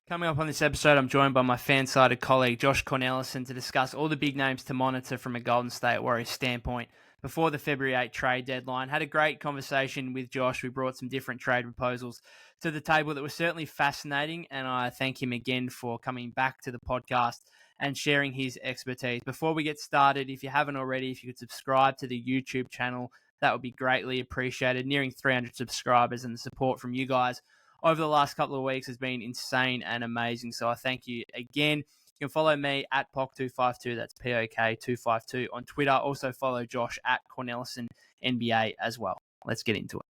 Coming up on this episode, I'm joined by my FanSided colleague Josh Cornelissen to discuss all the big names to monitor from a Golden State Warriors standpoint before the February 8 trade deadline. Had a great conversation with Josh. We brought some different trade proposals to the table that were certainly fascinating, and I thank him again for coming back to the podcast and sharing his expertise. Before we get started, if you haven't already, if you could subscribe to the YouTube channel, that would be greatly appreciated. Nearing 300 subscribers, and the support from you guys over the last couple of weeks has been insane and amazing. So I thank you again. You can follow me at POK252. That's POK252 on Twitter. Also follow Josh at Cornelissen NBA as well. Let's get into it.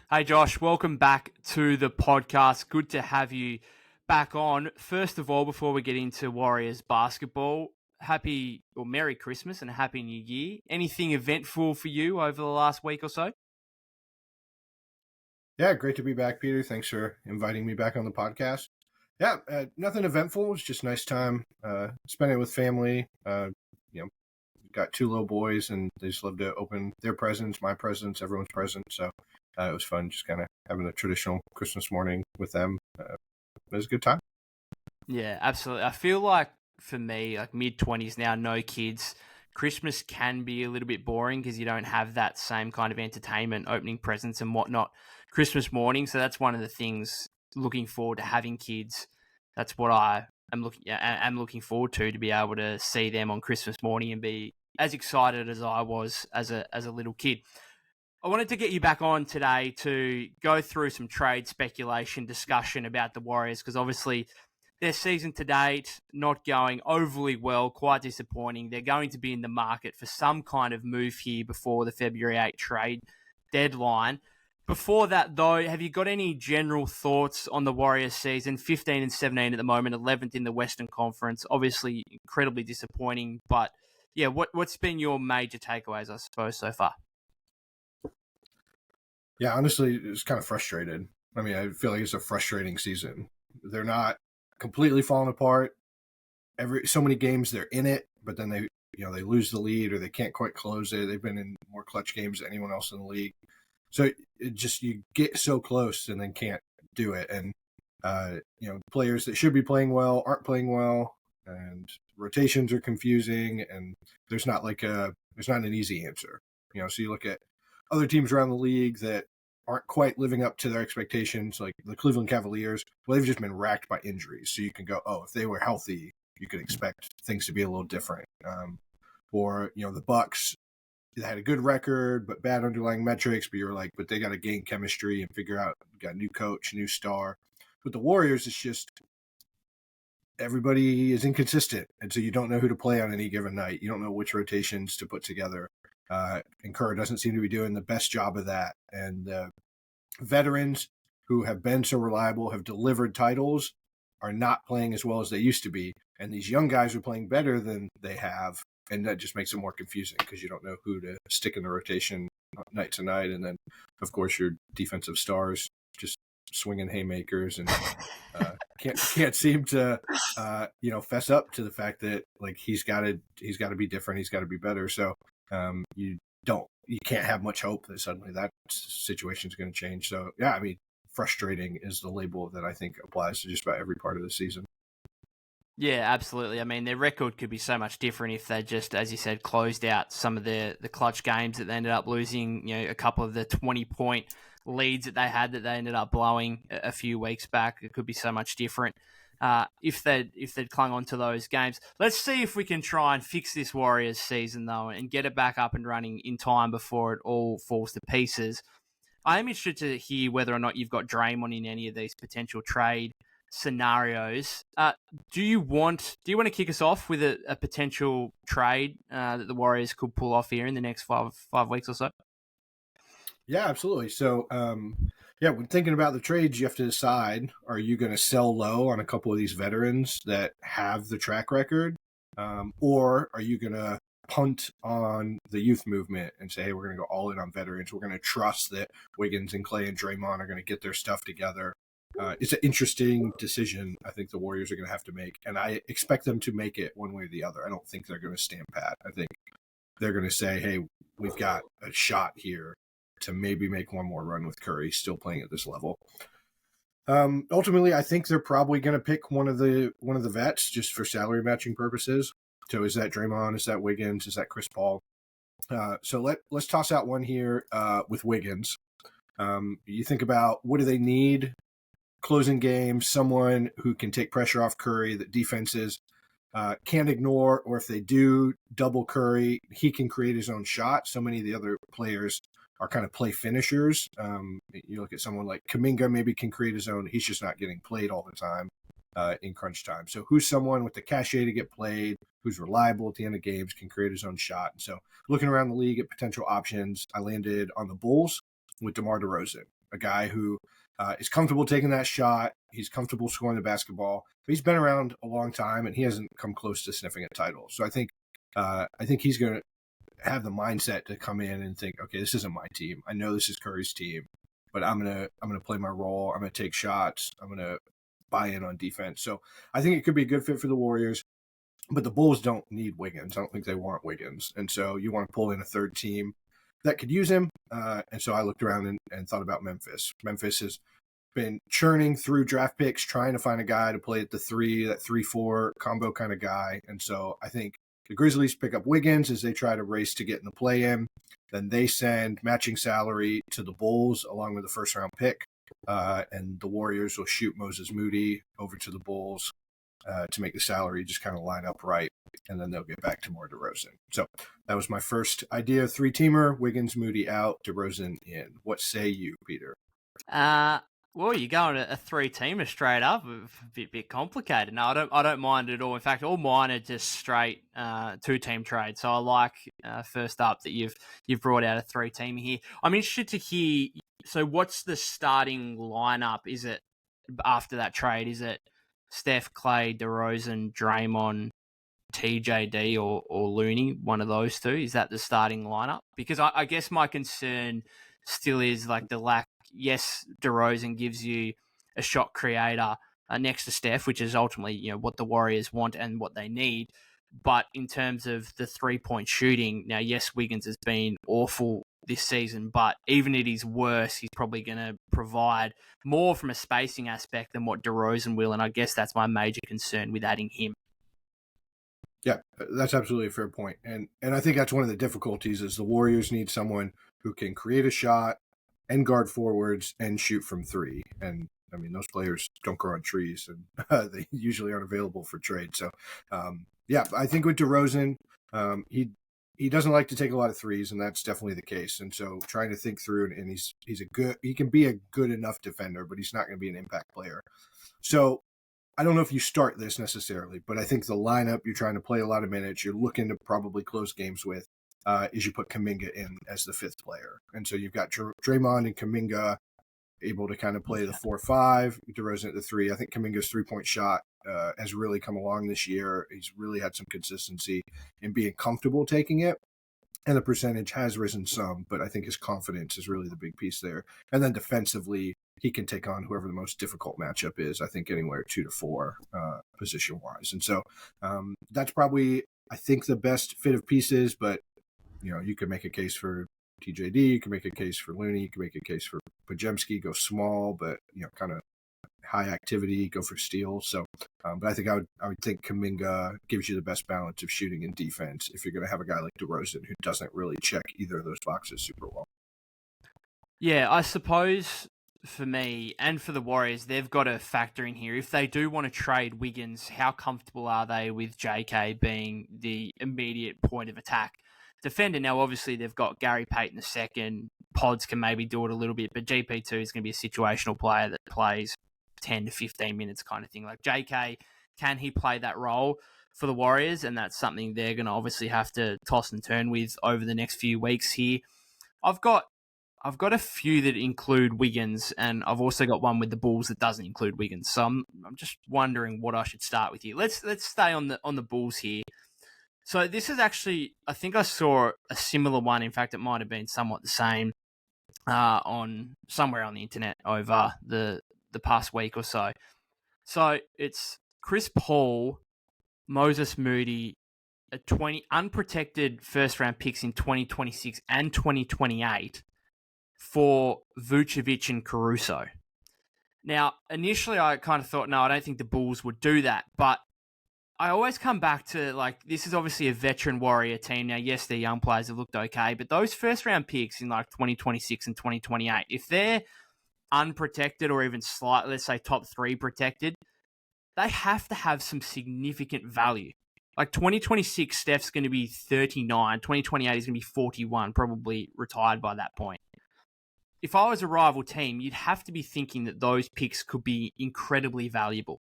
Hey Josh, welcome back to the podcast. Good to have you back on. First of all, before we get into Warriors basketball, Merry Christmas and a Happy New Year. Anything eventful for you over the last week or so? Yeah, great to be back, Peter. Thanks for inviting me back on the podcast. Yeah, nothing eventful. It was just a nice time spending it with family. Got two little boys, and they just love to open their presents, my presents, everyone's presents. So it was fun just kind of having a traditional Christmas morning with them. It was a good time. Yeah, absolutely. I feel like for me, like mid-20s now, no kids, Christmas can be a little bit boring because you don't have that same kind of entertainment, opening presents and whatnot Christmas morning. So that's one of the things looking forward to having kids. That's what I'm looking forward to be able to see them on Christmas morning and be as excited as I was as a little kid. I wanted to get you back on today to go through some trade speculation discussion about the Warriors, because obviously their season to date not going overly well, quite disappointing. They're going to be in the market for some kind of move here before the February 8 trade deadline. Before that, though, have you got any general thoughts on the Warriors season? 15 and 17 at the moment, 11th in the Western Conference. Obviously, incredibly disappointing. But yeah, what's been your major takeaways, I suppose, so far? Yeah, honestly, it's kind of frustrated. I mean, I feel like it's a frustrating season. They're not completely falling apart. So many games they're in it, but then they lose the lead or they can't quite close it. They've been in more clutch games than anyone else in the league. So you get so close and then can't do it. And players that should be playing well aren't playing well, and rotations are confusing, and there's not an easy answer. So you look at other teams around the league that aren't quite living up to their expectations, like the Cleveland Cavaliers. Well, they've just been racked by injuries. So you can go, if they were healthy, you could expect things to be a little different. Or the Bucks, they had a good record, but bad underlying metrics. But you're like, but they got to gain chemistry and figure out, got a new coach, new star. With the Warriors, it's just everybody is inconsistent. And so you don't know who to play on any given night. You don't know which rotations to put together. And Kerr doesn't seem to be doing the best job of that. And veterans who have been so reliable, have delivered titles, are not playing as well as they used to be. And these young guys are playing better than they have. And that just makes it more confusing because you don't know who to stick in the rotation night to night. And then, of course, your defensive stars just swinging haymakers and can't seem to fess up to the fact that like he's got to be different. He's got to be better. So you can't have much hope that suddenly that situation is going to change. So yeah, I mean, frustrating is the label that I think applies to just about every part of the season. Yeah, absolutely. I mean, their record could be so much different if they just, as you said, closed out some of the clutch games that they ended up losing, a couple of the 20-point leads that they had that they ended up blowing a few weeks back. It could be so much different if they'd clung on to those games. Let's see if we can try and fix this Warriors season, though, and get it back up and running in time before it all falls to pieces. I am interested to hear whether or not you've got Draymond in any of these potential trade scenarios. Do you want to kick us off with a potential trade that the Warriors could pull off here in the next five weeks or so? Yeah, absolutely. So, when thinking about the trades, you have to decide, are you going to sell low on a couple of these veterans that have the track record? Or are you going to punt on the youth movement and say, hey, we're going to go all in on veterans. We're going to trust that Wiggins and Clay and Draymond are going to get their stuff together. It's an interesting decision I think the Warriors are going to have to make, and I expect them to make it one way or the other. I don't think they're going to stand pat. I think they're going to say, hey, we've got a shot here to maybe make one more run with Curry still playing at this level. Ultimately, I think they're probably going to pick one of the vets just for salary matching purposes. So is that Draymond? Is that Wiggins? Is that Chris Paul? So let's toss out one here with Wiggins. You think about what do they need? Closing games, someone who can take pressure off Curry that defenses can't ignore, or if they do double Curry, he can create his own shot. So many of the other players are kind of play finishers. You look at someone like Kuminga, maybe can create his own. He's just not getting played all the time in crunch time. So who's someone with the cachet to get played, who's reliable at the end of games, can create his own shot. And so looking around the league at potential options, I landed on the Bulls with DeMar DeRozan, a guy who is comfortable taking that shot. He's comfortable scoring the basketball. But he's been around a long time, and he hasn't come close to sniffing a title. So I think he's going to have the mindset to come in and think, okay, this isn't my team. I know this is Curry's team, but I'm gonna play my role. I'm gonna take shots. I'm gonna buy in on defense. So I think it could be a good fit for the Warriors. But the Bulls don't need Wiggins. I don't think they want Wiggins. And so you want to pull in a third team that could use him. And so I looked around and thought about Memphis. Memphis has been churning through draft picks, trying to find a guy to play at the 3, that 3-4 combo kind of guy. And so I think the Grizzlies pick up Wiggins as they try to race to get in the play-in. Then they send matching salary to the Bulls along with the first-round pick. And the Warriors will shoot Moses Moody over to the Bulls to make the salary just kind of line up right. And then they'll get back to more DeRozan. So that was my first idea. 3-teamer, Wiggins, Moody out, DeRozan in. What say you, Peter? Well, you're going a 3-teamer straight up. A bit complicated. No, I don't mind it at all. In fact, all mine are just straight 2-team trades. So I like first up that you've brought out a 3-teamer here. I'm interested to hear. So what's the starting lineup? Is it after that trade? Is it Steph, Clay, DeRozan, Draymond, TJD, or Looney? One of those two. Is that the starting lineup? Because I guess my concern still is like the lack. Yes, DeRozan gives you a shot creator next to Steph, which is ultimately what the Warriors want and what they need. But in terms of the 3-point shooting, now yes, Wiggins has been awful this season, but even at his worst, he's probably going to provide more from a spacing aspect than what DeRozan will, and I guess that's my major concern with adding him. Yeah, that's absolutely a fair point. And I think that's one of the difficulties is the Warriors need someone who can create a shot and guard forwards and shoot from 3. And I mean, those players don't grow on trees, and they usually aren't available for trade. So, yeah, I think with DeRozan, he doesn't like to take a lot of threes, and that's definitely the case. And so, trying to think through, and he can be a good enough defender, but he's not going to be an impact player. So, I don't know if you start this necessarily, but I think the lineup you're trying to play a lot of minutes, you're looking to probably close games with. Is you put Kuminga in as the 5th player. And so you've got Draymond and Kuminga able to kind of play the 4-5, DeRozan at the 3. I think Kuminga's 3-point shot has really come along this year. He's really had some consistency in being comfortable taking it. And the percentage has risen some, but I think his confidence is really the big piece there. And then defensively, he can take on whoever the most difficult matchup is, I think anywhere 2 to 4 position-wise. And so that's probably, I think, the best fit of pieces, but you could make a case for TJD, you can make a case for Looney, you can make a case for Podziemski, go small, but kind of high activity, go for steals. So, but I think I would think Kuminga gives you the best balance of shooting and defense if you're going to have a guy like DeRozan who doesn't really check either of those boxes super well. Yeah, I suppose for me and for the Warriors, they've got to factor in here. If they do want to trade Wiggins, how comfortable are they with JK being the immediate point of attack defender? Now, obviously, they've got Gary Payton II. Pods can maybe do it a little bit, but GP2 is going to be a situational player that plays 10 to 15 minutes kind of thing. Like JK, can he play that role for the Warriors? And that's something they're going to obviously have to toss and turn with over the next few weeks here. I've got a few that include Wiggins, and I've also got one with the Bulls that doesn't include Wiggins. So I'm just wondering what I should start with here. Let's stay on the Bulls here. So this is actually, I think I saw a similar one. In fact, it might have been somewhat the same on somewhere on the internet over the past week or so. So it's Chris Paul, Moses Moody, 20 unprotected first round picks in 2026 and 2028, for Vucevic and Caruso. Now, initially I kind of thought, no, I don't think the Bulls would do that, but I always come back to, like, this is obviously a veteran Warrior team. Now, yes, their young players have looked okay, but those first-round picks in, like, 2026 and 2028, if they're unprotected or even slightly, let's say, top 3 protected, they have to have some significant value. Like, 2026, Steph's going to be 39. 2028, he's going to be 41, probably retired by that point. If I was a rival team, you'd have to be thinking that those picks could be incredibly valuable.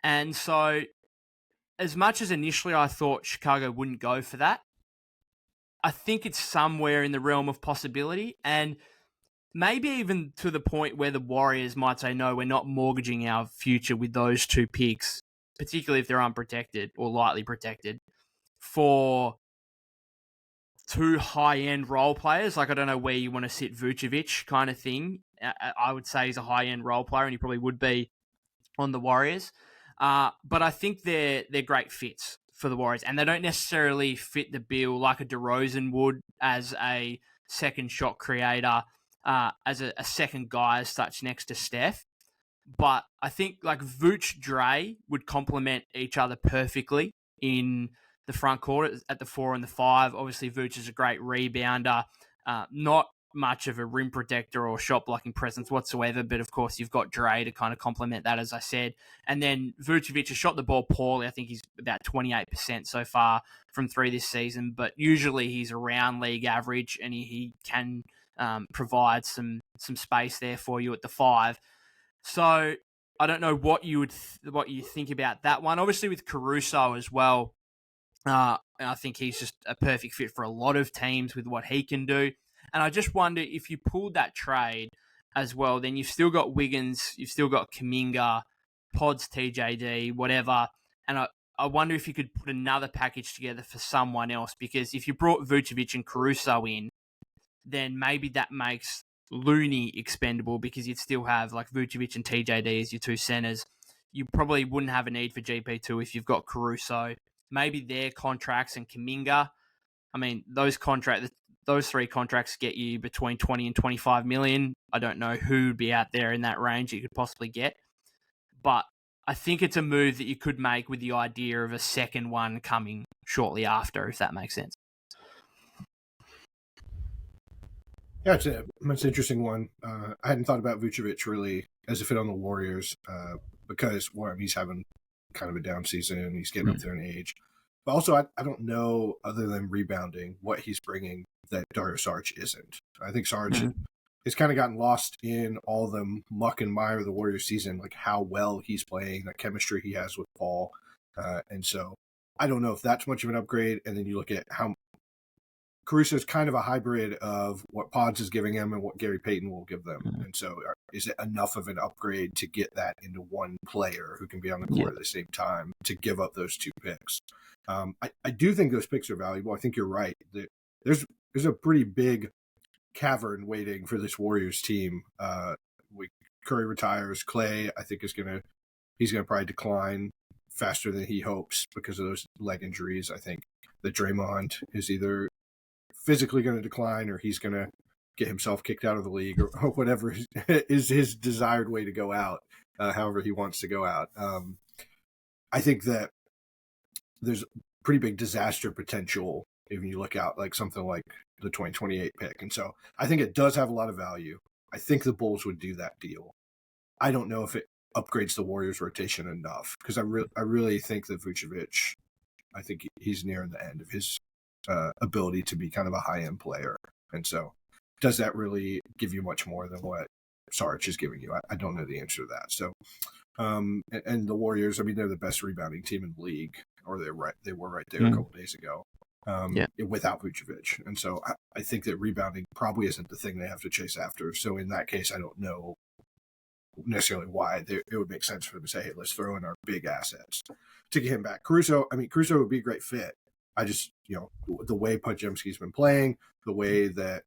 And so, as much as initially I thought Chicago wouldn't go for that, I think it's somewhere in the realm of possibility, and maybe even to the point where the Warriors might say, no, we're not mortgaging our future with those 2 picks, particularly if they're unprotected or lightly protected, for 2 high-end role players. Like, I don't know where you want to sit Vucevic kind of thing. I would say he's a high-end role player, and he probably would be on the Warriors. But I think they're great fits for the Warriors, and they don't necessarily fit the bill like a DeRozan would as a second shot creator, as a second guy as such next to Steph. But I think like Vooch, Dre would complement each other perfectly in the front court at the 4 and the 5. Obviously, Vooch is a great rebounder, not much of a rim protector or shot blocking presence whatsoever, but of course you've got Dre to kind of complement that, as I said. And then Vucevic has shot the ball poorly. I think he's about 28% so far from 3 this season, but usually he's around league average, and he can provide some space there for you at the 5. So I don't know what you think about that one. Obviously with Caruso as well, I think he's just a perfect fit for a lot of teams with what he can do. And I just wonder if you pulled that trade as well, then you've still got Wiggins, you've still got Kuminga, Pods, TJD, whatever. And I wonder if you could put another package together for someone else, because if you brought Vucevic and Caruso in, then maybe that makes Looney expendable, because you'd still have like Vucevic and TJD as your 2 centers. You probably wouldn't have a need for GP2 if you've got Caruso. Maybe their contracts and Kuminga. I mean, those 3 contracts get you between 20 and 25 million. I don't know who would be out there in that range you could possibly get. But I think it's a move that you could make with the idea of a second one coming shortly after, if that makes sense. Yeah, it's an interesting one. I hadn't thought about Vucevic really as a fit on the Warriors because, well, he's having kind of a down season. He's getting up there in age. But also, I don't know, other than rebounding, what he's bringing that Dario Saric isn't. I think Saric has kind of gotten lost in all the muck and mire of the Warriors season, like how well he's playing, the chemistry he has with Paul. And so I don't know if that's much of an upgrade. And then you look at how Caruso is kind of a hybrid of what Pods is giving him and what Gary Payton will give them. And so is it enough of an upgrade to get that into one player who can be on the court at the same time to give up those 2 picks? I do think those picks are valuable. I think you're right. There's a pretty big cavern waiting for this Warriors team. Curry retires. Clay, I think, he's going to probably decline faster than he hopes because of those leg injuries. I think that Draymond is either physically going to decline or he's going to get himself kicked out of the league or whatever is his desired way to go out, however he wants to go out. I think that there's pretty big disaster potential if you look out like something like the 2028 pick. And so I think it does have a lot of value. I think the Bulls would do that deal. I don't know if it upgrades the Warriors rotation enough because I really think that Vucevic, I think he's nearing the end of his ability to be kind of a high-end player. And so does that really give you much more than what Saric is giving you? I don't know the answer to that. So, and the Warriors, I mean, they're the best rebounding team in the league, or they were right there a couple days ago without Vucevic. And so I think that rebounding probably isn't the thing they have to chase after. So in that case, I don't know necessarily why it would make sense for them to say, hey, let's throw in our big assets to get him back. Caruso would be a great fit. I just, the way Podziemski's been playing, the way that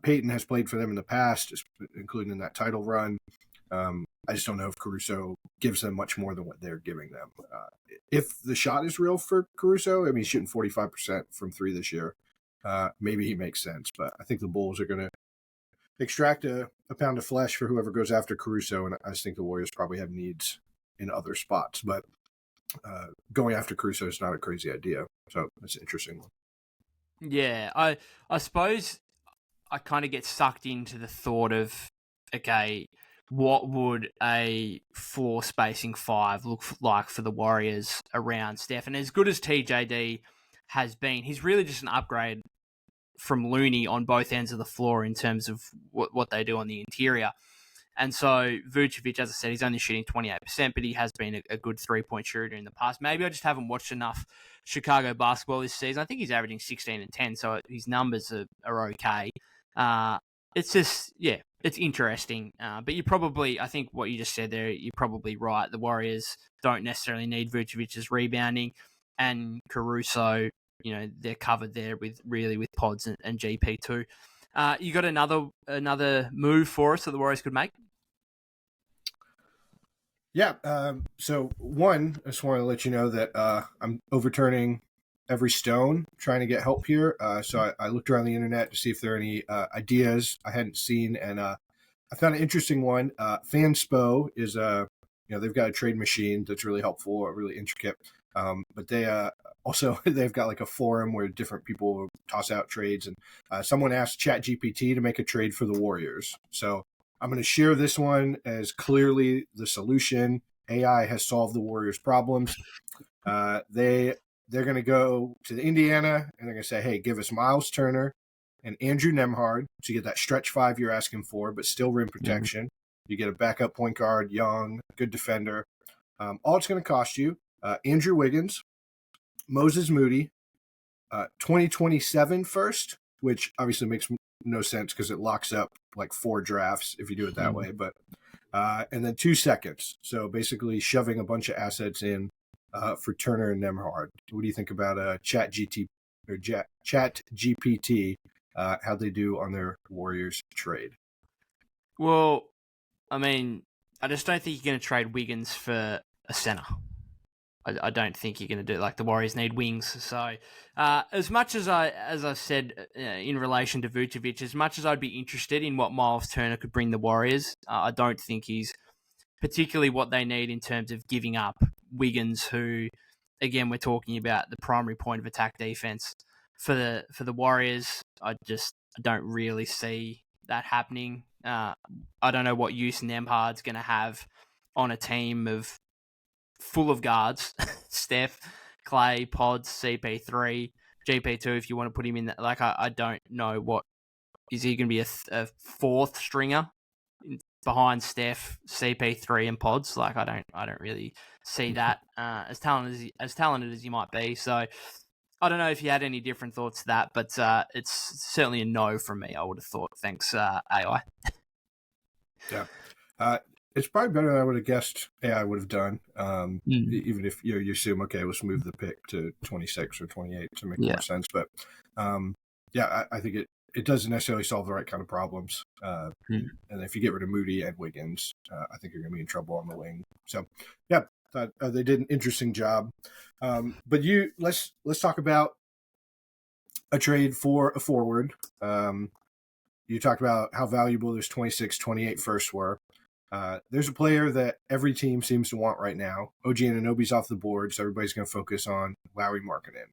Peyton has played for them in the past, including in that title run, I just don't know if Caruso gives them much more than what they're giving them. If the shot is real for Caruso, I mean, he's shooting 45% from 3 this year. Maybe he makes sense, but I think the Bulls are going to extract a pound of flesh for whoever goes after Caruso, and I just think the Warriors probably have needs in other spots. But going after Caruso is not a crazy idea, so it's an interesting one. Yeah, I suppose I kind of get sucked into the thought of, okay, what would a floor spacing 5 look like for the Warriors around Steph? And as good as TJD has been, he's really just an upgrade from Looney on both ends of the floor in terms of what they do on the interior. And so Vucevic, as I said, he's only shooting 28%, but he has been a good three-point shooter in the past. Maybe I just haven't watched enough Chicago basketball this season. I think he's averaging 16 and 10, so his numbers are okay. It's just, yeah, it's interesting. But you probably, I think what you just said there, you're probably right. The Warriors don't necessarily need Vucevic's rebounding, and Caruso, they're covered there with Pods and GP2. You got another move for us that the Warriors could make? Yeah. So one, I just want to let you know that I'm overturning every stone trying to get help here. So I looked around the internet to see if there are any ideas I hadn't seen, and I found an interesting one. Fanspo is they've got a trade machine that's really helpful, really intricate. But they also they've got like a forum where different people toss out trades, and someone asked ChatGPT to make a trade for the Warriors. So I'm going to share this one as clearly the solution. AI has solved the Warriors' problems. They're going to go to Indiana, and they're going to say, hey, give us Miles Turner and Andrew Nembhard to get that stretch 5 you're asking for, but still rim protection. Mm-hmm. You get a backup point guard, young, good defender. All it's going to cost you, Andrew Wiggins, Moses Moody, 2027 first, which obviously makes no sense because it locks up like 4 drafts if you do it that way. But and then 2 seconds. So basically shoving a bunch of assets in for Turner and Nembhard. What do you think about Chat GPT? How they do on their Warriors trade? Well, I mean, I just don't think you're going to trade Wiggins for a center. I don't think you're going to do it. Like, the Warriors need wings. So as much as I said in relation to Vucevic, as much as I'd be interested in what Miles Turner could bring the Warriors, I don't think he's particularly what they need in terms of giving up Wiggins, who, again, we're talking about the primary point of attack defense for the Warriors. I don't really see that happening. I don't know what use Nembhard's going to have on a team full of guards. Steph, Clay, Pods, CP3, GP2, if you want to put him in that. Like, I don't know what. Is he going to be a fourth stringer behind Steph, CP3, and Pods? Like, I don't really see that as talented as you might be. So I don't know if you had any different thoughts to that, but it's certainly a no from me, I would have thought. Thanks, AI. Yeah. It's probably better than I would have guessed AI would have done. Even if you assume, okay, let's move the pick to 26 or 28 to make more sense. But I think it doesn't necessarily solve the right kind of problems. And if you get rid of Moody and Wiggins, I think you're going to be in trouble on the wing. So, yeah, thought they did an interesting job. But let's talk about a trade for a forward. You talked about how valuable those 26, 28 firsts were. There's a player that every team seems to want right now. OG Anunoby's off the board, so everybody's going to focus on Lauri Markkanen.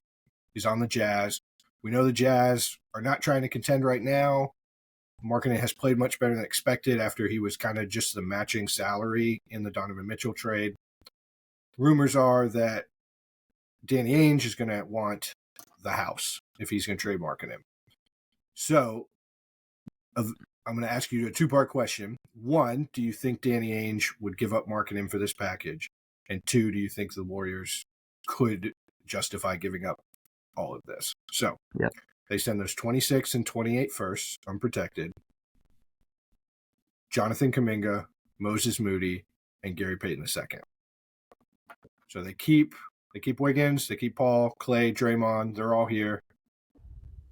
He's on the Jazz. We know the Jazz are not trying to contend right now. Markkanen has played much better than expected after he was kind of just the matching salary in the Donovan Mitchell trade. Rumors are that Danny Ainge is going to want the house if he's going to trade Markkanen. So I'm going to ask you a 2-part question. 1, do you think Danny Ainge would give up Markkanen for this package? And 2, do you think the Warriors could justify giving up all of this? So They send those 26 and 28 firsts, unprotected. Jonathan Kuminga, Moses Moody, and Gary Payton II. So they keep Wiggins, they keep Paul, Clay, Draymond. They're all here.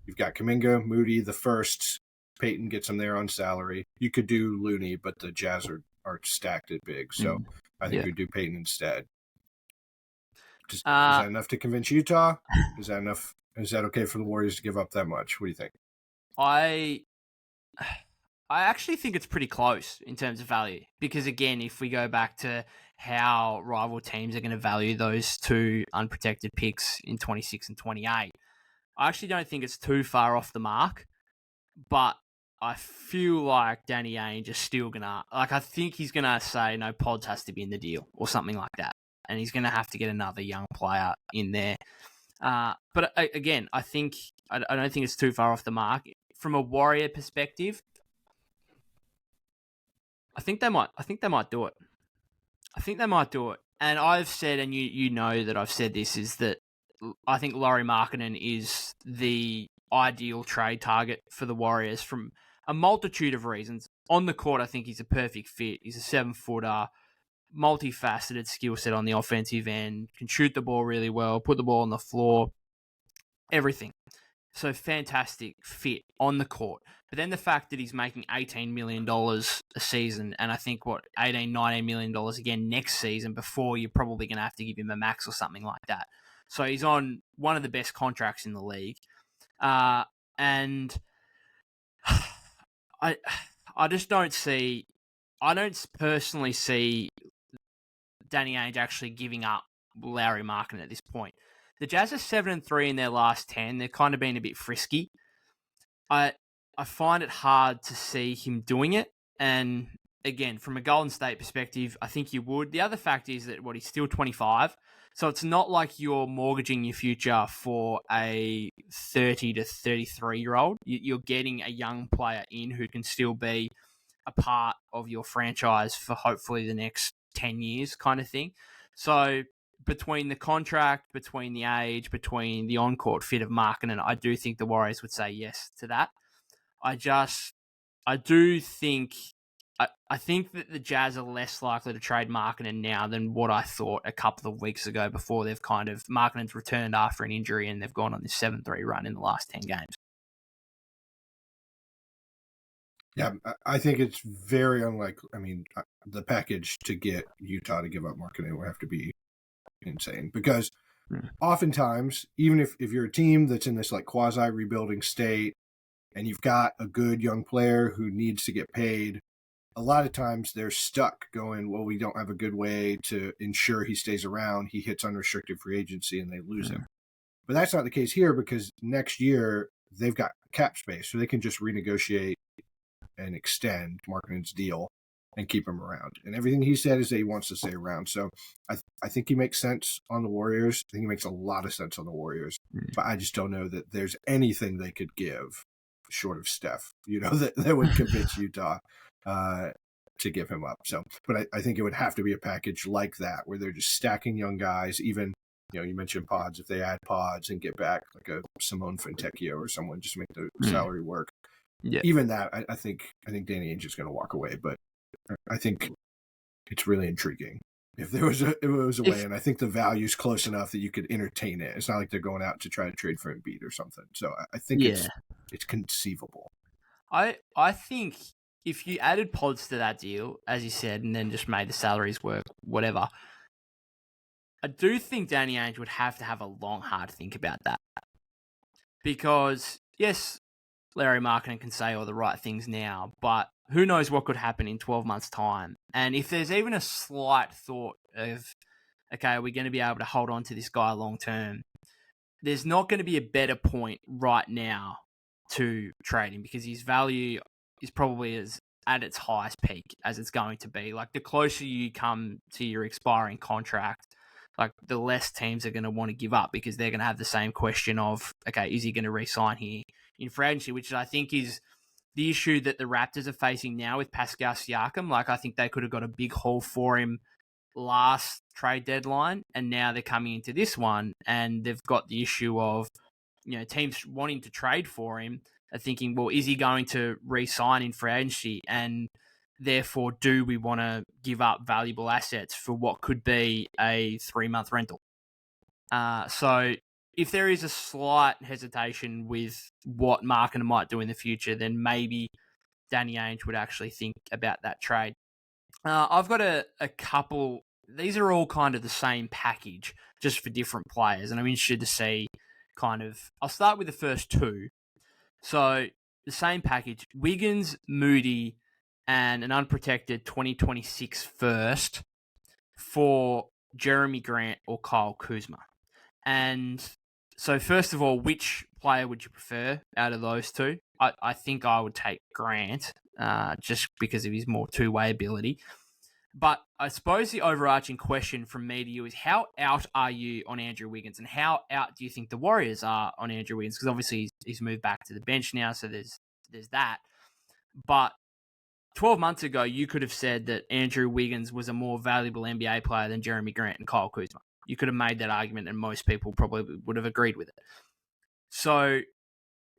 You've got Kuminga, Moody, the firsts. Payton gets them there on salary. You could do Looney, but the Jazz are stacked at big. So I think you'd do Payton instead. Is that enough to convince Utah? Is that enough? Is that okay for the Warriors to give up that much? What do you think? I actually think it's pretty close in terms of value because, again, if we go back to how rival teams are going to value those two unprotected picks in 26 and 28, I actually don't think it's too far off the mark, but I feel like Danny Ainge is still going to, I think he's going to say, no, Pods has to be in the deal or something like that. And he's going to have to get another young player in there. But again, I don't think it's too far off the mark. From a Warrior perspective, I think they might do it. I think they might do it. And I've said, and you know that I've said this, is that I think Lauri Markkanen is the ideal trade target for the Warriors from a multitude of reasons. On the court, I think he's a perfect fit. He's a 7-footer, multifaceted skill set on the offensive end, can shoot the ball really well, put the ball on the floor, everything. So fantastic fit on the court. But then the fact that he's making $18 million a season, and I think, $18-19 million again next season before you're probably going to have to give him a max or something like that. So he's on one of the best contracts in the league. And I just don't see, I don't personally see Danny Ainge actually giving up Lauri Markkanen at this point. The Jazz are 7-3 in their last 10. They're kind of been a bit frisky. I find it hard to see him doing it. And again, from a Golden State perspective, I think you would. The other fact is that he's still 25. So it's not like you're mortgaging your future for a 30 to 33-year-old. You're getting a young player in who can still be a part of your franchise for hopefully the next 10 years kind of thing. So between the contract, between the age, between the on-court fit of Markkanen, I do think the Warriors would say yes to that. I think that the Jazz are less likely to trade Markkanen now than what I thought a couple of weeks ago before they've Markkanen's returned after an injury and they've gone on this 7-3 run in the last 10 games. Yeah, I think it's very unlikely. I mean, the package to get Utah to give up Markkanen would have to be insane because oftentimes, even if you're a team that's in this quasi-rebuilding state and you've got a good young player who needs to get paid, a lot of times they're stuck going, well, we don't have a good way to ensure he stays around. He hits unrestricted free agency and they lose him. But that's not the case here because next year they've got cap space, so they can just renegotiate and extend Markkanen's deal and keep him around. And everything he said is that he wants to stay around. So I think he makes sense on the Warriors. I think he makes a lot of sense on the Warriors. But I just don't know that there's anything they could give short of Steph, that would convince Utah to give him up. So, but I think it would have to be a package like that where they're just stacking young guys. Even, you mentioned Pods. If they add Pods and get back like a Simone Fontecchio or someone, just make the salary work. Yeah. Even that, I think Danny Ainge is going to walk away. But I think it's really intriguing if it was a way, and I think the value's close enough that you could entertain it. It's not like they're going out to try to trade for Embiid or something. So I think it's conceivable. I think if you added Pods to that deal, as you said, and then just made the salaries work, whatever, I do think Danny Ainge would have to have a long, hard think about that. Because, yes, Lauri Markkanen can say all the right things now, but who knows what could happen in 12 months' time. And if there's even a slight thought of, okay, are we going to be able to hold on to this guy long term, there's not going to be a better point right now to trade him because his value is probably at its highest peak as it's going to be. Like the closer you come to your expiring contract, like the less teams are going to want to give up because they're going to have the same question of, okay, is he going to re-sign here in free agency, which I think is the issue that the Raptors are facing now with Pascal Siakam. Like I think they could have got a big haul for him last trade deadline, and now they're coming into this one and they've got the issue of, teams wanting to trade for him are thinking, well, is he going to re-sign in free agency? And therefore, do we want to give up valuable assets for what could be a 3-month rental? So if there is a slight hesitation with what Markkanen might do in the future, then maybe Danny Ainge would actually think about that trade. I've got a couple. These are all kind of the same package, just for different players, and I'm interested to see I'll start with the first two. So the same package: Wiggins, Moody, and an unprotected 2026 first for Jeremy Grant or Kyle Kuzma. And so, first of all, which player would you prefer out of those two? I think I would take Grant, just because of his more two-way ability. But I suppose the overarching question from me to you is, how out are you on Andrew Wiggins, and how out do you think the Warriors are on Andrew Wiggins? Because obviously he's moved back to the bench now, so there's that. But 12 months ago, you could have said that Andrew Wiggins was a more valuable NBA player than Jeremy Grant and Kyle Kuzma. You could have made that argument, and most people probably would have agreed with it. So,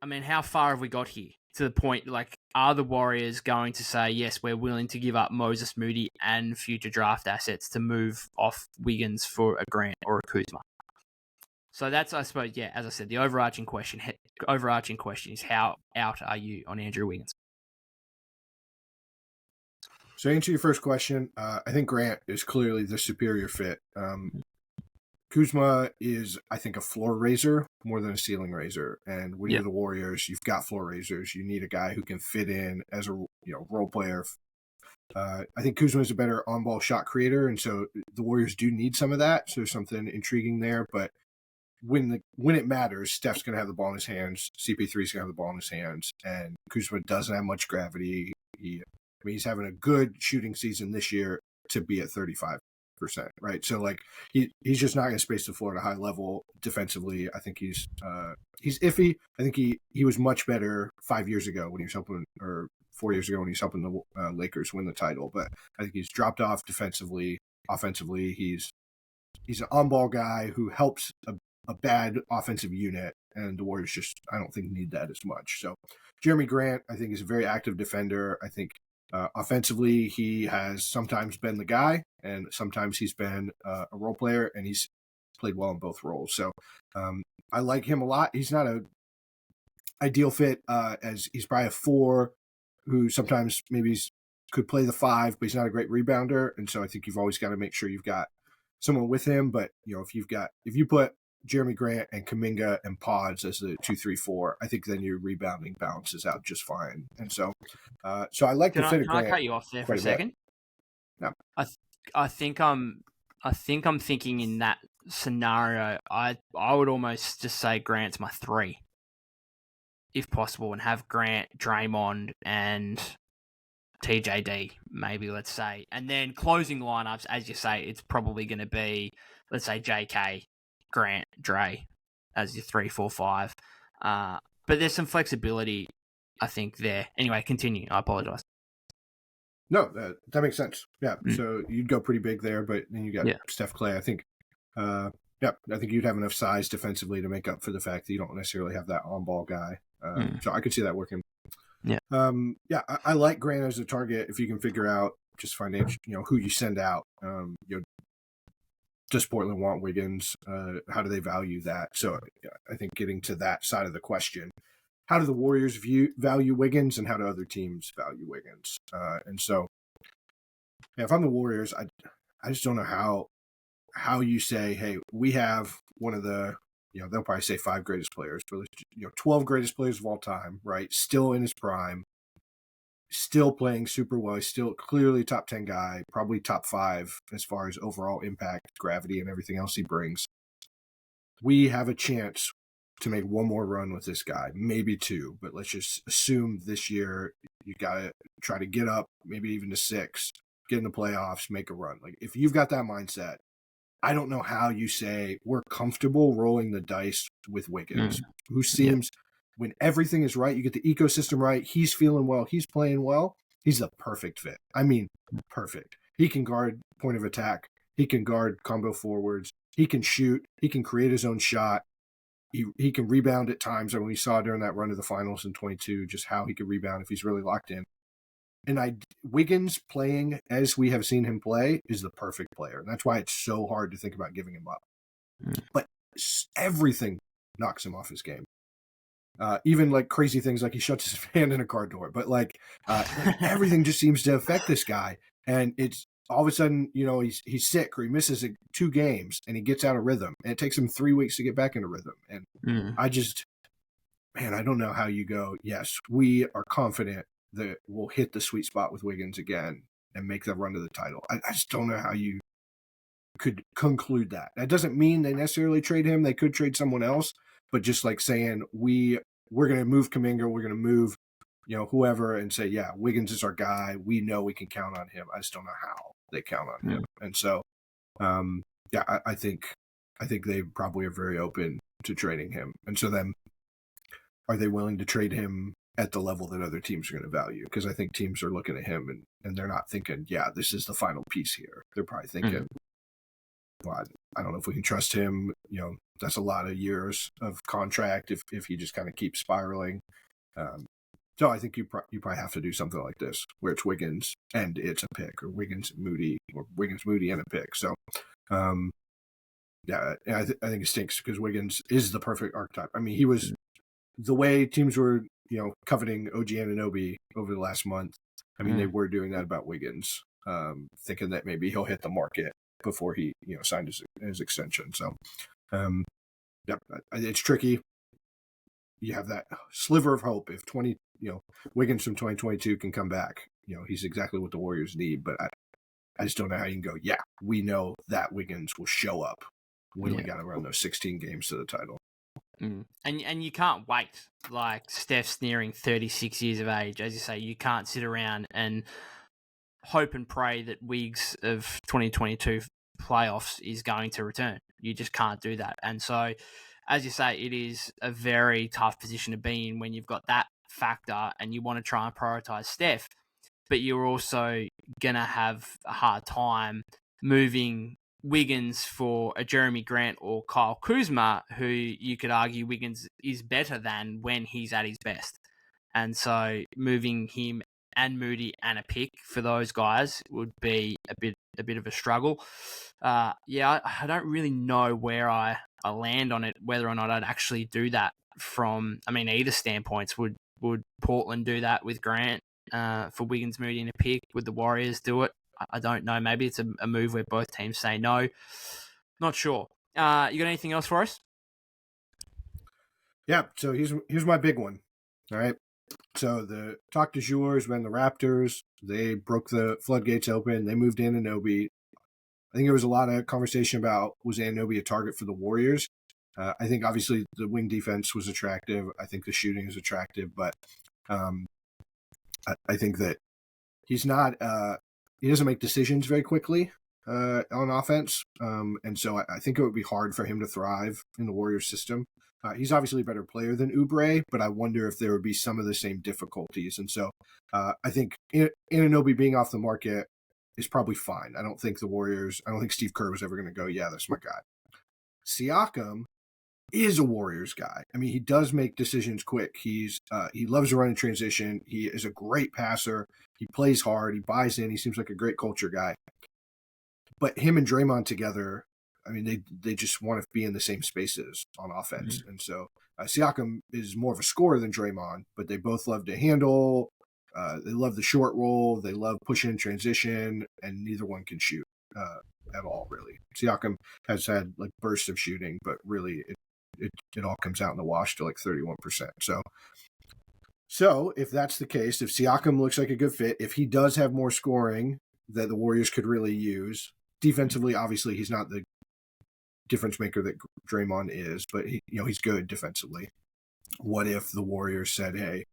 I mean, how far have we got here? To the point, like, are the Warriors going to say, yes, we're willing to give up Moses Moody and future draft assets to move off Wiggins for a Grant or a Kuzma? So that's, I suppose, yeah, as I said, the overarching question is, how out are you on Andrew Wiggins? So to answer your first question, I think Grant is clearly the superior fit. Kuzma is, I think, a floor raiser more than a ceiling raiser. And when you're the Warriors, you've got floor raisers. You need a guy who can fit in as a role player. I think Kuzma is a better on-ball shot creator, and so the Warriors do need some of that. So there's something intriguing there. But when it matters, Steph's going to have the ball in his hands. CP3's going to have the ball in his hands, and Kuzma doesn't have much gravity. He's having a good shooting season this year to be at 35%, right? So like he's just not going to space the floor at a high level defensively. I think he's iffy. I think he was much better 5 years ago when he was helping, or 4 years ago when he was helping the Lakers win the title. But I think he's dropped off defensively. Offensively, he's an on-ball guy who helps a bad offensive unit, and the Warriors just, I don't think, need that as much. So Jeremy Grant, I think, is a very active defender. I think offensively, he has sometimes been the guy, and sometimes he's been a role player, and he's played well in both roles. So I like him a lot. He's not a ideal fit, as he's probably a 4 who sometimes maybe could play the 5, but he's not a great rebounder. And so I think you've always got to make sure you've got someone with him. But if you put Jeremy Grant and Kuminga and Pods as the 2, 3, 4, I think then your rebounding balances out just fine. And so, I like the fit of Grant. Can I cut you off there for a second? Yeah. I think I'm thinking in that scenario, I would almost just say Grant's my 3, if possible, and have Grant, Draymond, and TJD, maybe, let's say. And then closing lineups, as you say, it's probably going to be, let's say, JK, Grant, Dre as your 3, 4, 5. But there's some flexibility, I think, there. Anyway, continue. I apologize. No, that makes sense. Yeah. So you'd go pretty big there, but then you got Steph, Clay. I think, I think you'd have enough size defensively to make up for the fact that you don't necessarily have that on-ball guy. So I could see that working. Yeah. I like Grant as a target if you can figure out just financial, who you send out. Does Portland want Wiggins? How do they value that? So I think getting to that side of the question, how do the Warriors value Wiggins, and how do other teams value Wiggins? And so, if I'm the Warriors, I just don't know how you say, hey, we have one of the, they'll probably say 5 greatest players, but 12 greatest players of all time, right? Still in his prime, still playing super well. He's still clearly top 10 guy, probably top 5 as far as overall impact, gravity, and everything else he brings. We have a chance to make one more run with this guy, maybe 2, but let's just assume this year you got to try to get up, maybe even to 6, get in the playoffs, make a run. Like, if you've got that mindset, I don't know how you say we're comfortable rolling the dice with Wiggins, who seems, when everything is right, you get the ecosystem right, he's feeling well, he's playing well, he's the perfect fit. I mean, perfect. He can guard point of attack. He can guard combo forwards. He can shoot. He can create his own shot. He can rebound at times. And we saw during that run to the finals in 22 just how he could rebound if he's really locked in. And Wiggins playing as we have seen him play is the perfect player. And that's why it's so hard to think about giving him up. But everything knocks him off his game. Even like crazy things like he shuts his hand in a car door. But like everything just seems to affect this guy. And it's all of a sudden, he's sick or he misses 2 games and he gets out of rhythm. And it takes him 3 weeks to get back into rhythm. And man, I don't know how you go, yes, we are confident that we'll hit the sweet spot with Wiggins again and make the run to the title. I just don't know how you could conclude that. That doesn't mean they necessarily trade him. They could trade someone else, but just like saying we're going to move Kuminga, we're going to move, whoever, and say, yeah, Wiggins is our guy. We know we can count on him. I just don't know how they count on him. And so, I think they probably are very open to trading him. And so then, are they willing to trade him at the level that other teams are going to value? Because I think teams are looking at him and they're not thinking, yeah, this is the final piece here. They're probably thinking, well, I don't know if we can trust him. That's a lot of years of contract if he just kind of keeps spiraling. So I think you probably have to do something like this, where it's Wiggins and it's a pick, or Wiggins and Moody, or Wiggins, Moody, and a pick. So, I think it stinks because Wiggins is the perfect archetype. I mean, he was the way teams were, coveting OG Anunoby over the last month. I mean, they were doing that about Wiggins, thinking that maybe he'll hit the market before he, signed his extension. So, it's tricky. You have that sliver of hope if Wiggins from 2022 can come back. He's exactly what the Warriors need. But I just don't know how you can go, yeah, we know that Wiggins will show up when we got to run those 16 games to the title. And you can't wait. Like, Steph's nearing 36 years of age. As you say, you can't sit around and hope and pray that Wiggs of 2022 playoffs is going to return. You just can't do that. And so, as you say, it is a very tough position to be in when you've got that factor and you want to try and prioritize Steph, but you're also going to have a hard time moving Wiggins for a Jeremy Grant or Kyle Kuzma, who you could argue Wiggins is better than when he's at his best. And so moving him and Moody and a pick for those guys would be a bit of a struggle. I don't really know where I land on it, whether or not I'd actually do that from, either standpoints. Would Portland do that with Grant for Wiggins, Moody, and a pick? Would the Warriors do it? I don't know. Maybe it's a move where both teams say no. Not sure. You got anything else for us? Yeah, so here's my big one. All right. So the talk du jour has been the Raptors. They broke the floodgates open. They moved Anunoby. I think there was a lot of conversation about, was Anunoby a target for the Warriors? I think obviously the wing defense was attractive. I think the shooting is attractive, but I think that he's not. He doesn't make decisions very quickly on offense, and so I think it would be hard for him to thrive in the Warriors system. He's obviously a better player than Oubre, but I wonder if there would be some of the same difficulties. And so I think Anunoby being off the market is probably fine. I don't think Steve Kerr was ever going to go, yeah, that's my guy. Siakam is a Warriors guy. I mean, he does make decisions quick. He loves to run in transition. He is a great passer. He plays hard. He buys in. He seems like a great culture guy. But him and Draymond together, I mean, they just want to be in the same spaces on offense. Mm-hmm. And so Siakam is more of a scorer than Draymond, but they both love to handle. They love the short roll. They love pushing in transition, and neither one can shoot at all, really. Siakam has had like bursts of shooting, but really it all comes out in the wash to like 31%. So if that's the case, if Siakam looks like a good fit, if he does have more scoring that the Warriors could really use, defensively, obviously he's not the difference maker that Draymond is, but he's good defensively. What if the Warriors said, "Hey,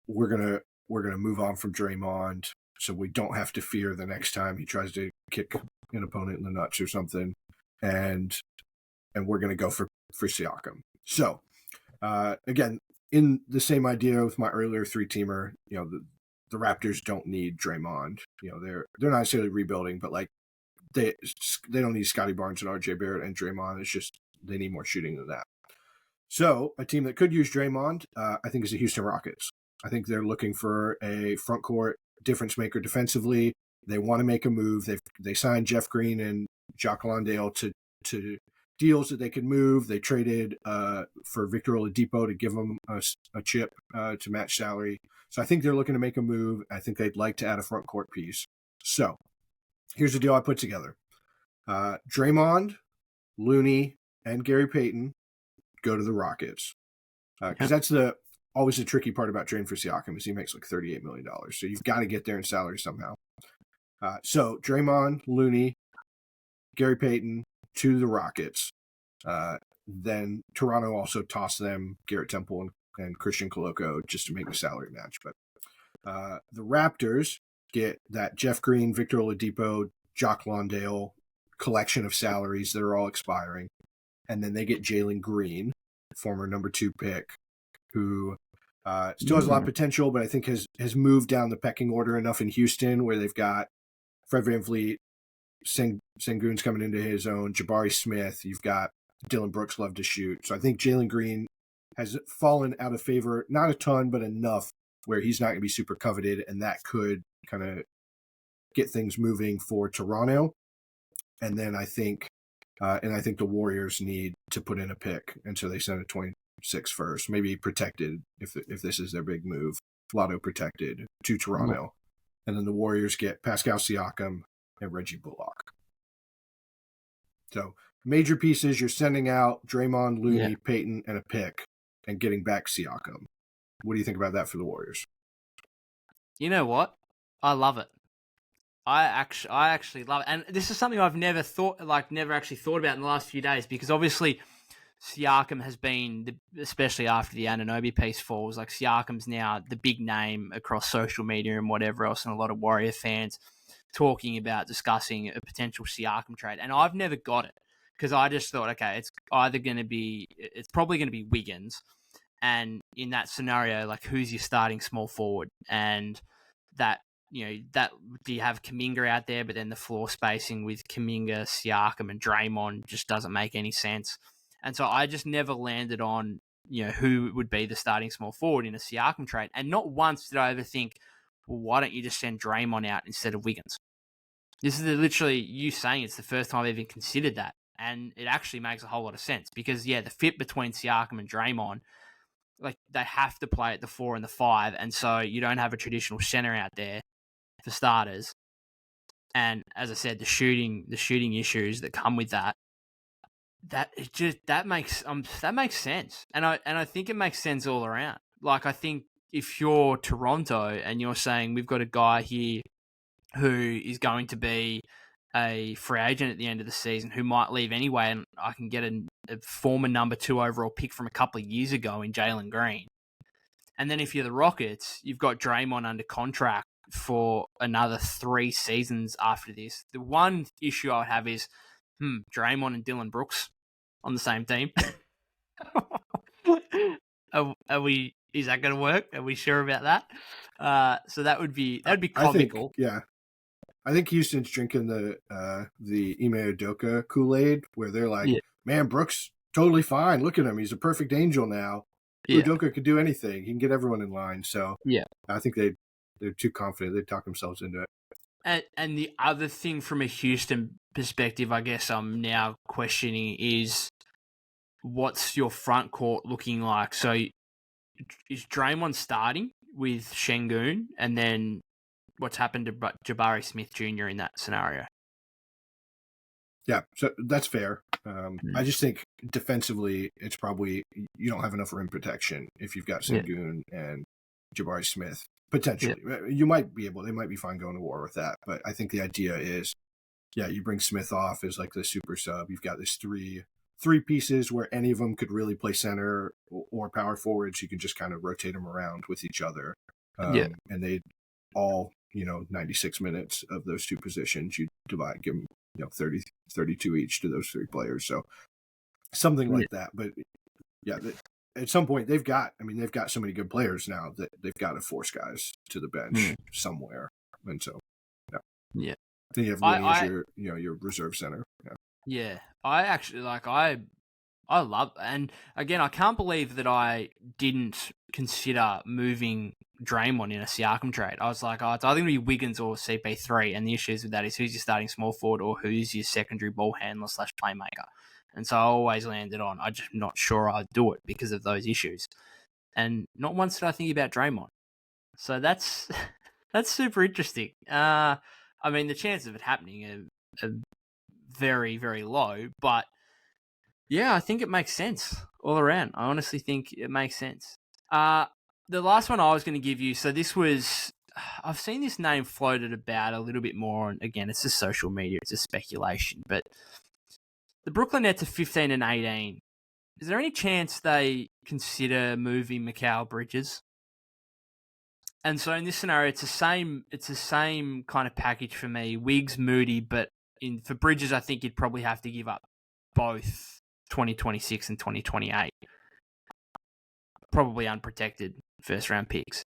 we're gonna move on from Draymond, so we don't have to fear the next time he tries to kick an opponent in the nuts or something, and we're gonna go for Siakam." So again, in the same idea with my earlier 3-teamer, the Raptors don't need Draymond. They're not necessarily rebuilding, but like they don't need Scotty Barnes and RJ Barrett and Draymond. It's just they need more shooting than that. So a team that could use Draymond, I think, is the Houston Rockets. I think they're looking for a front court difference maker defensively. They want to make a move. They signed Jeff Green and Jacques Landale to deals that they could move. They traded for Victor Oladipo to give them a chip to match salary. So I think they're looking to make a move. I think they'd like to add a front court piece. So here's the deal I put together. Draymond, Looney, and Gary Payton go to the Rockets. Because that's always the tricky part about trading for Siakam is he makes like $38 million. So you've got to get there in salary somehow. So Draymond, Looney, Gary Payton to the Rockets. Then Toronto also tossed them Garrett Temple and Christian Coloco just to make the salary match. But the Raptors get that Jeff Green, Victor Oladipo, Jock Landale collection of salaries that are all expiring. And then they get Jalen Green, former number 2 pick, who still has a lot of potential, but I think has moved down the pecking order enough in Houston where they've got Fred VanVleet, Sengun's coming into his own, Jabari Smith, you've got Dylan Brooks love to shoot. So I think Jalen Green has fallen out of favor, not a ton, but enough where he's not going to be super coveted, and that could kind of get things moving for Toronto. And then I think the Warriors need to put in a pick, and so they send a 26 first, maybe protected if this is their big move, lotto protected to Toronto. And then the Warriors get Pascal Siakam and Reggie Bullock. So major pieces, you're sending out Draymond, Looney, Payton, and a pick, and getting back Siakam. What do you think about that for the Warriors? You know what? I love it. I actually love it. And this is something I've never actually thought about in the last few days, because obviously Siakam has been, especially after the Anunoby piece falls, like Siakam's now the big name across social media and whatever else, and a lot of Warrior fans talking about discussing a potential Siakam trade. And I've never got it because I just thought, okay, it's probably going to be Wiggins. And in that scenario, like, who's your starting small forward? And that, do you have Kuminga out there, but then the floor spacing with Kuminga, Siakam, and Draymond just doesn't make any sense. And so I just never landed on, who would be the starting small forward in a Siakam trade. And not once did I ever think, well, why don't you just send Draymond out instead of Wiggins? This is literally you saying it's the first time I've even considered that. And it actually makes a whole lot of sense because, the fit between Siakam and Draymond, like, they have to play at the 4 and the 5. And so you don't have a traditional center out there for starters. And as I said, the shooting issues that come with that makes sense. And I think it makes sense all around. Like, I think if you're Toronto and you're saying we've got a guy here who is going to be a free agent at the end of the season who might leave anyway, and I can get a former number 2 overall pick from a couple of years ago in Jalen Green. And then if you're the Rockets, you've got Draymond under contract for another 3 seasons after this. The one issue I would have is, Draymond and Dylan Brooks on the same team. Is that going to work? Are we sure about that? So that'd be comical. I think Houston's drinking the Ime Udoka Kool-Aid, where they're like, man, Brooks, totally fine. Look at him. He's a perfect angel now. Yeah. Udoka could do anything. He can get everyone in line. So I think they're too confident. They talk themselves into it. And the other thing from a Houston perspective, I guess I'm now questioning is, what's your front court looking like? So is Draymond starting with Sengun, and then what's happened to Jabari Smith Jr. in that scenario? Yeah, so that's fair. I just think defensively, it's probably you don't have enough rim protection if you've got Sengun and Jabari Smith. Potentially, you might be able. They might be fine going to war with that. But I think the idea is, you bring Smith off as like the super sub. You've got this three pieces where any of them could really play center or power forwards. You can just kind of rotate them around with each other. And they all, 96 minutes of those 2 positions, you divide, give them, 30, 32 each to those 3 players. So something like that. But at some point they've got so many good players now that they've got to force guys to the bench somewhere. And so, then you have Looney as your reserve center. Yeah. I actually I love, and again, I can't believe that I didn't consider moving Draymond in a Siakam trade. I was like, it's either going to be Wiggins or CP3, and the issues with that is who's your starting small forward or who's your secondary ball handler / playmaker. And so I always landed on, I'm just not sure I'd do it because of those issues. And not once did I think about Draymond. So that's super interesting. I mean, the chances of it happening are very, very low, but Yeah, I think it makes sense all around. I honestly think it makes sense. The last one I was going to give you, so this was, I've seen this name floated about a little bit more, and again, it's just social media, it's just speculation, but the Brooklyn Nets are 15 and 18. Is there any chance they consider moving Mikal Bridges? And so in this scenario, it's the same kind of package for me. Wiggs, Moody, but for Bridges, I think you'd probably have to give up both 2026 and 2028. Probably unprotected first round picks.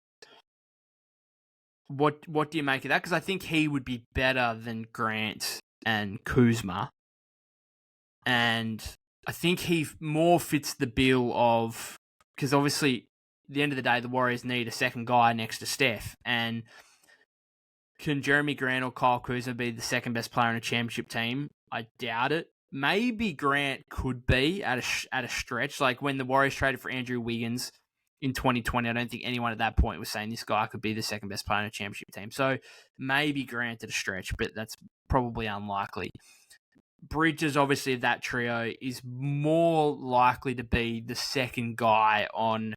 What do you make of that? Because I think he would be better than Grant and Kuzma. And I think he more fits the bill of, because obviously at the end of the day, the Warriors need a second guy next to Steph. And can Jeremy Grant or Kyle Kuzma be the second best player on a championship team? I doubt it. Maybe Grant could be at a stretch. Like when the Warriors traded for Andrew Wiggins in 2020, I don't think anyone at that point was saying this guy could be the second best player on a championship team. So maybe Grant at a stretch, but that's probably unlikely. Bridges, obviously, of that trio, is more likely to be the second guy on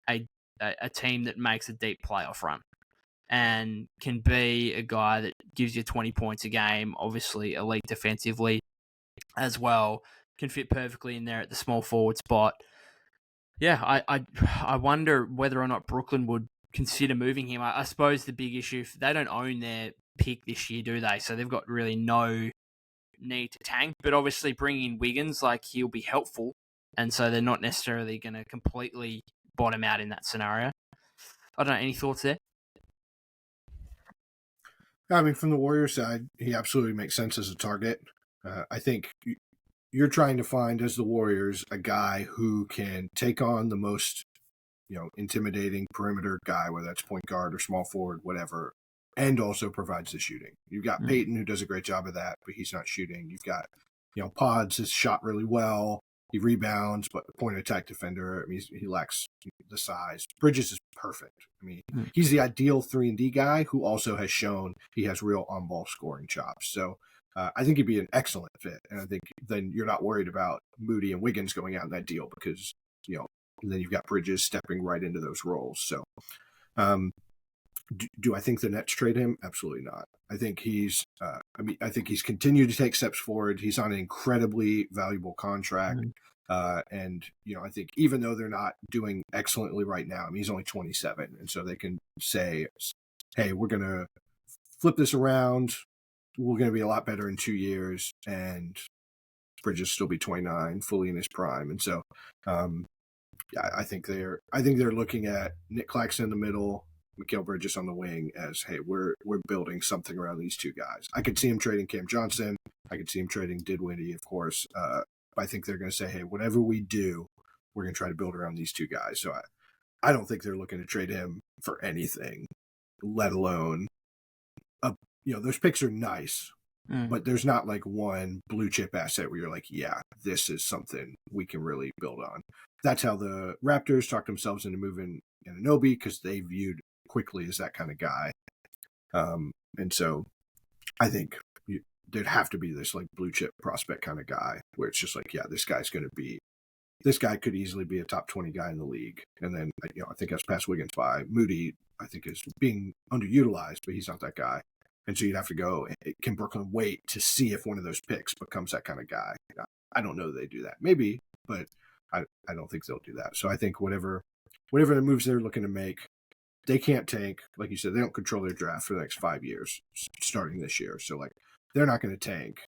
a team that makes a deep playoff run and can be a guy that gives you 20 points a game, obviously elite defensively as well, can fit perfectly in there at the small forward spot. Yeah, I wonder whether or not Brooklyn would consider moving him. I suppose the big issue, they don't own their pick this year, do they? So they've got really no need to tank, but obviously bringing in Wiggins, like, he'll be helpful, and so they're not necessarily going to completely bottom out in that scenario. I don't know, any thoughts there? I mean, from the Warriors side, he absolutely makes sense as a target. I think you're trying to find, as the Warriors, a guy who can take on the most, intimidating perimeter guy, whether that's point guard or small forward, whatever, and also provides the shooting. You've got Peyton, who does a great job of that, but he's not shooting. You've got, Pods has shot really well. He rebounds, but point of attack defender, I mean, he lacks the size. Bridges is perfect. I mean, he's the ideal 3-and-D guy who also has shown he has real on-ball scoring chops. So I think he'd be an excellent fit. And I think then you're not worried about Moody and Wiggins going out in that deal because, then you've got Bridges stepping right into those roles. So do I think the Nets trade him? Absolutely not. I think I think he's continued to take steps forward. He's on an incredibly valuable contract. And, I think even though they're not doing excellently right now, I mean, he's only 27. And so they can say, hey, we're going to flip this around. We're going to be a lot better in 2 years. And Bridges still be 29, fully in his prime. And so I think they're looking at Nick Claxton in the middle, Mikal Bridges on the wing as, hey, we're building something around these two guys. I could see him trading Cam Johnson. I could see him trading Dinwiddie, of course. I think they're going to say, hey, whatever we do, we're going to try to build around these two guys. So I don't think they're looking to trade him for anything, let alone, those picks are nice, but there's not like one blue chip asset where you're like, yeah, this is something we can really build on. That's how the Raptors talked themselves into moving Anunoby because they viewed quickly as that kind of guy. And so I think there'd have to be this like blue chip prospect kind of guy where it's just like, yeah, this guy could easily be a top 20 guy in the league. And then, I think that's past Wiggins by. Moody, I think, is being underutilized, but he's not that guy. And so you'd have to go, can Brooklyn wait to see if one of those picks becomes that kind of guy? I don't know that they do that. Maybe, but I don't think they'll do that. So I think whatever the moves they're looking to make, they can't tank. Like you said, they don't control their draft for the next 5 years, starting this year. So, like, they're not going to tank.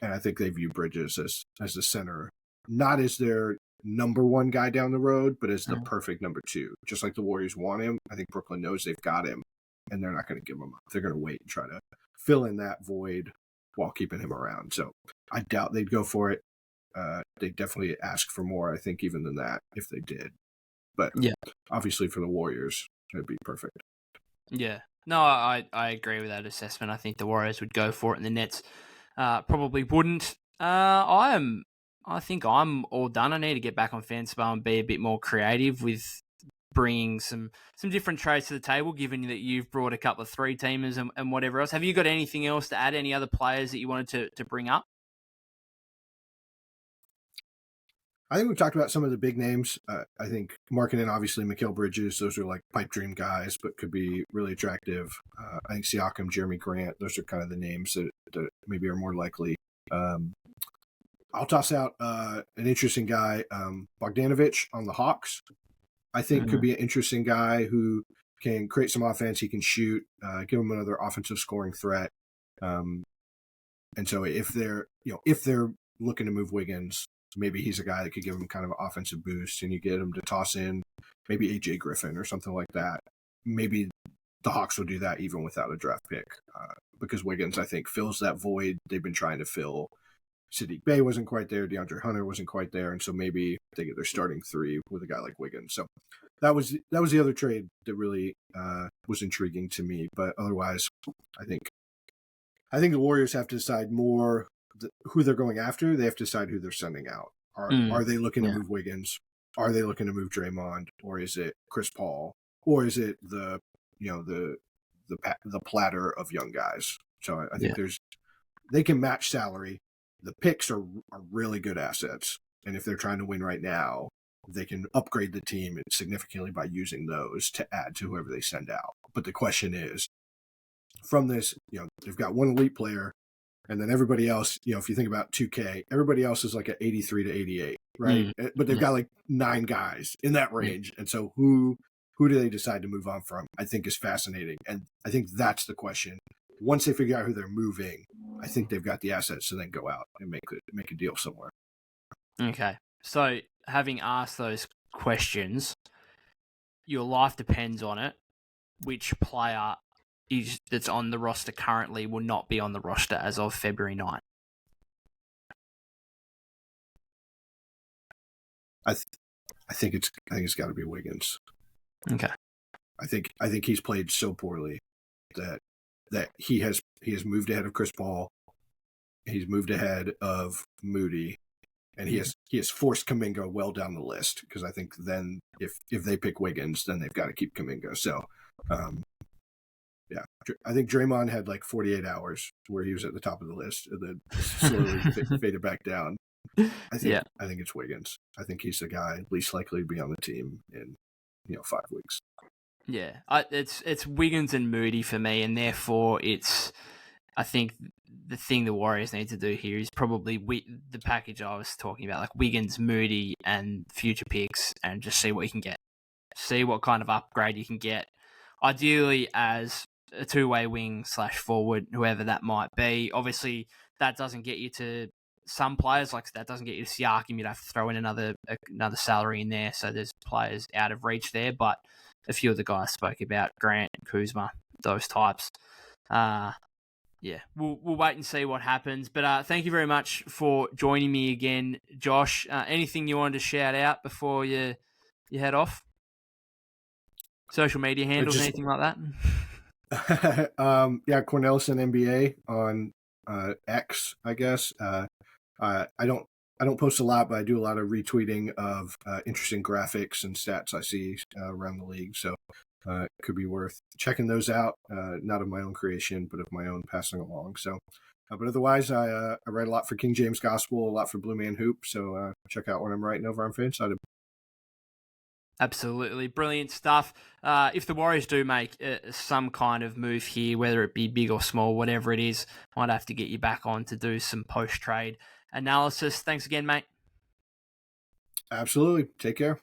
And I think they view Bridges as the center, not as their number one guy down the road, but as the perfect number two. Just like the Warriors want him, I think Brooklyn knows they've got him, and they're not going to give him up. They're going to wait and try to fill in that void while keeping him around. So I doubt they'd go for it. They'd definitely ask for more, I think, even than that, if they did. But obviously for the Warriors, it'd be perfect. Yeah. No, I agree with that assessment. I think the Warriors would go for it, and the Nets probably wouldn't. I think I'm all done. I need to get back on FanSided and be a bit more creative with bringing some different trades to the table, given that you've brought a couple of 3-teamers and whatever else. Have you got anything else to add? Any other players that you wanted to bring up? I think we've talked about some of the big names. I think Markkanen, obviously, Mikal Bridges, those are like pipe dream guys, but could be really attractive. I think Siakam, Jeremy Grant, those are kind of the names that maybe are more likely. I'll toss out an interesting guy, Bogdanovich on the Hawks. I think could be an interesting guy who can create some offense. He can shoot, give him another offensive scoring threat. And so if they're looking to move Wiggins, maybe he's a guy that could give him kind of an offensive boost, and you get him to toss in maybe AJ Griffin or something like that. Maybe the Hawks will do that even without a draft pick, because Wiggins, I think, fills that void they've been trying to fill. Sadiq Bey wasn't quite there. DeAndre Hunter wasn't quite there. And so maybe they get their starting three with a guy like Wiggins. So that was the other trade that really was intriguing to me. But otherwise, I think the Warriors have to decide more who they're going after. They have to decide who they're sending out. Are they looking to move Wiggins? Are they looking to move Draymond? Or is it Chris Paul? Or is it the platter of young guys? So I think they can match salary. The picks are really good assets. And if they're trying to win right now, they can upgrade the team significantly by using those to add to whoever they send out. But the question is, from this, they've got one elite player, and then everybody else, if you think about 2K, everybody else is like an 83 to 88, right? But they've got like 9 guys in that range. And so who do they decide to move on from? I think is fascinating. And I think that's the question. Once they figure out who they're moving, I think they've got the assets to then go out and make a deal somewhere. Okay. So having asked those questions, your life depends on it. Which player that's on the roster currently will not be on the roster as of February 9th? I think it's got to be Wiggins. Okay. I think he's played so poorly that he has moved ahead of Chris Paul. He's moved ahead of Moody, and he has forced Kuminga well down the list, because I think then if they pick Wiggins, then they've got to keep Kuminga. So, I think Draymond had like 48 hours where he was at the top of the list, and then slowly faded back down. I think it's Wiggins. I think he's the guy least likely to be on the team in 5 weeks. Yeah, it's Wiggins and Moody for me, and therefore I think the thing the Warriors need to do here is probably the package I was talking about, like Wiggins, Moody, and future picks, and just see what you can get. See what kind of upgrade you can get. Ideally as a two-way wing / forward, whoever that might be. Obviously, that doesn't get you to some players, like that doesn't get you to Siakam. You'd have to throw in another salary in there, so there's players out of reach there, but a few of the guys spoke about, Grant, Kuzma, those types. We'll wait and see what happens. But thank you very much for joining me again, Josh. Anything you wanted to shout out before you head off? Social media handles, anything like that? Cornelissen NBA on X, I guess. I don't post a lot, but I do a lot of retweeting of interesting graphics and stats I see around the league. So it could be worth checking those out. Not of my own creation, but of my own passing along. So, but otherwise, I write a lot for King James Gospel, a lot for Blue Man Hoop. So check out what I'm writing over on FanSided. Absolutely. Brilliant stuff. If the Warriors do make some kind of move here, whether it be big or small, whatever it is, might have to get you back on to do some post-trade analysis. Thanks again, mate. Absolutely. Take care.